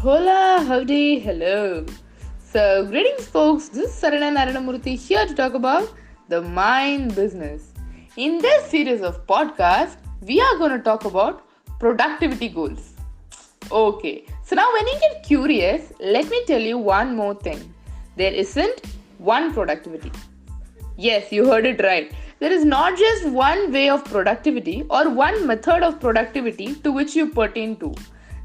Hola, howdy, hello. So, greetings, folks. This is Sarana Naranamurthy here to talk about the mind business. In this series of podcasts, we are going to talk about productivity goals. Okay, so now when you get curious, let me tell you one more thing. There isn't one productivity. Yes, you heard it right. There is not just one way of productivity or one method of productivity to which you pertain to.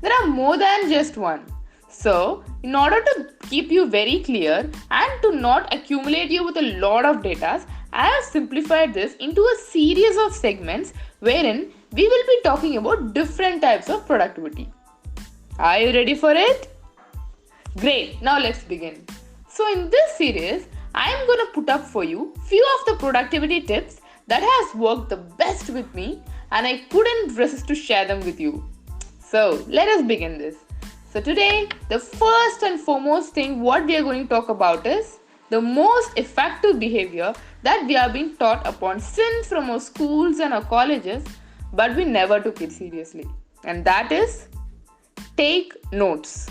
There are more than just one. So, in order to keep you very clear and to not accumulate you with a lot of data, I have simplified this into a series of segments wherein we will be talking about different types of productivity. Are you ready for it? Great, now let's begin. So in this series, I am going to put up for you few of the productivity tips that has worked the best with me and I couldn't resist to share them with you. So let us begin this. So today, the first and foremost thing what we are going to talk about is the most effective behavior that we are being taught upon since from our schools and our colleges, but we never took it seriously. And that is take notes.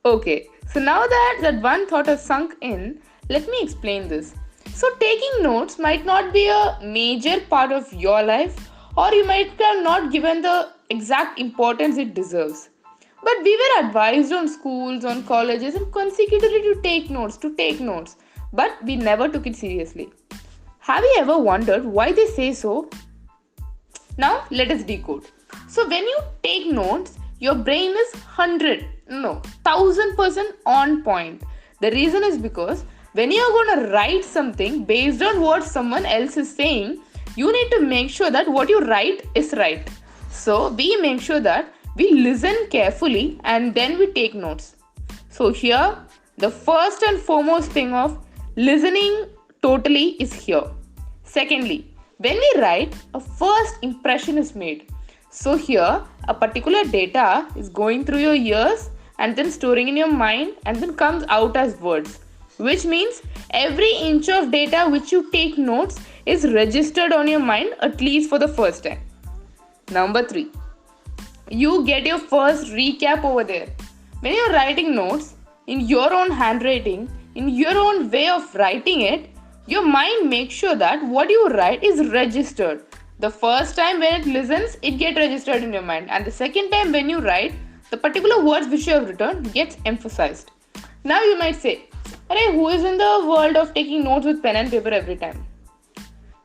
Okay, so now that one thought has sunk in, let me explain this. So taking notes might not be a major part of your life, or you might have not given the exact importance it deserves. But we were advised on schools, on colleges, and consecutively to take notes, but we never took it seriously. Have you ever wondered why they say so? Now let us decode. So when you take notes, your brain is 1000% on point. The reason is because when you're going to write something based on what someone else is saying, you need to make sure that what you write is right. So we make sure that we listen carefully and then we take notes. So here, the first and foremost thing of listening totally is here. Secondly, when we write, a first impression is made. So here, a particular data is going through your ears and then storing in your mind and then comes out as words. Which means every inch of data which you take notes is registered on your mind at least for the first time. Number 3. You get your first recap over there. When you're writing notes in your own handwriting, in your own way of writing it, your mind makes sure that what you write is registered. The first time when it listens, it gets registered in your mind. And the second time when you write, the particular words which you have written gets emphasized. Now you might say, "Arey, who is in the world of taking notes with pen and paper every time?"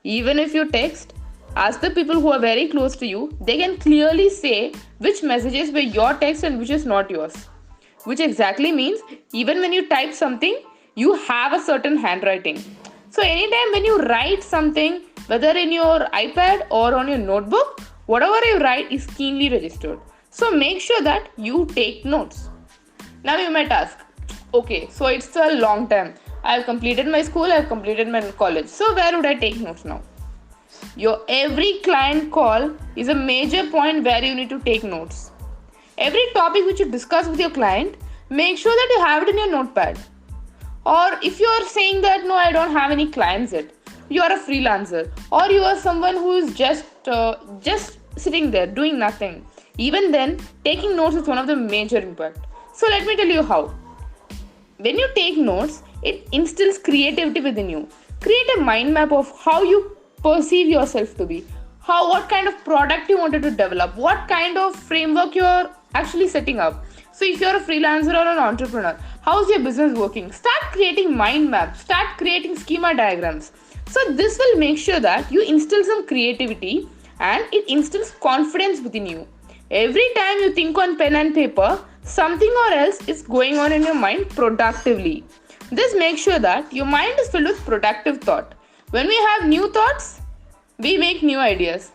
Even if you text, ask the people who are very close to you, they can clearly say which messages were your text and which is not yours. Which exactly means even when you type something, you have a certain handwriting. So anytime when you write something, whether in your iPad or on your notebook, whatever you write is keenly registered. So make sure that you take notes. Now you might ask, okay, so it's a long time. I've completed my school, I've completed my college. So where would I take notes now? Your every client call is a major point where you need to take notes. Every topic which you discuss with your client, make sure that you have it in your notepad. Or if you are saying that no, I don't have any clients yet, you are a freelancer, or you are someone who is just sitting there doing nothing. Even then, taking notes is one of the major impact. So let me tell you how. When you take notes, it instills creativity within you. Create a mind map of how you perceive yourself to be, what kind of product you wanted to develop, what kind of framework you're actually setting up. So if you're a freelancer or an entrepreneur, how's your business working? Start creating mind maps, start creating schema diagrams. So this will make sure that you instill some creativity and it instills confidence within you. Every time you think on pen and paper, something or else is going on in your mind productively. This makes sure that your mind is filled with productive thought. When we have new thoughts, we make new ideas.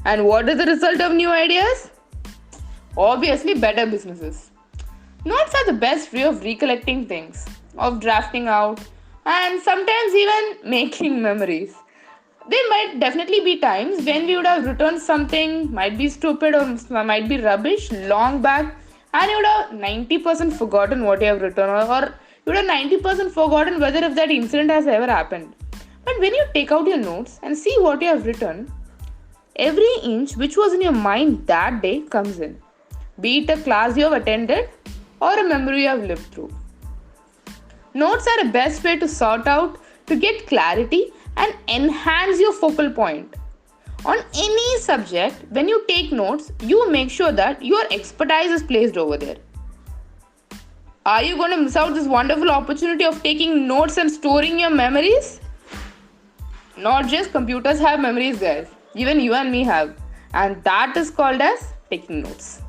And what is the result of new ideas? Obviously, better businesses. Notes are the best way of recollecting things, of drafting out, and sometimes even making memories. There might definitely be times when we would have written something, might be stupid or might be rubbish, long back, and you would have 90% forgotten what you have written, or you would have 90% forgotten whether if that incident has ever happened. But when you take out your notes and see what you have written, every inch which was in your mind that day comes in. be it a class you have attended or a memory you have lived through. Notes are the best way to sort out, to get clarity and enhance your focal point. On any subject, when you take notes, you make sure that your expertise is placed over there. Are you going to miss out this wonderful opportunity of taking notes and storing your memories? Not just computers have memories, guys. Even you and me have. And that is called as taking notes.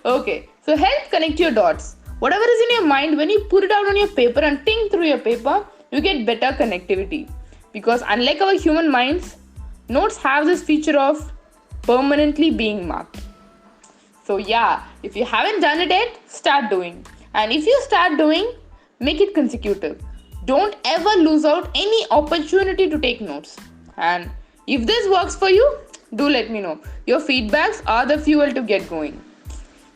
Okay, so help connect your dots. Whatever is in your mind, when you put it out on your paper and think through your paper, you get better connectivity. Because unlike our human minds, notes have this feature of permanently being marked. So yeah, if you haven't done it yet, start doing. And if you start doing, make it consecutive. Don't ever lose out any opportunity to take notes. And if this works for you, do let me know. Your feedbacks are the fuel to get going.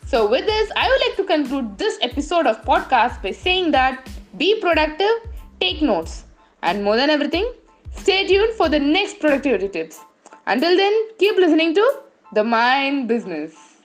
So with this, I would like to conclude this episode of podcast by saying that be productive, take notes, and more than everything, stay tuned for the next productivity tips. Until then, keep listening to The Mind Business.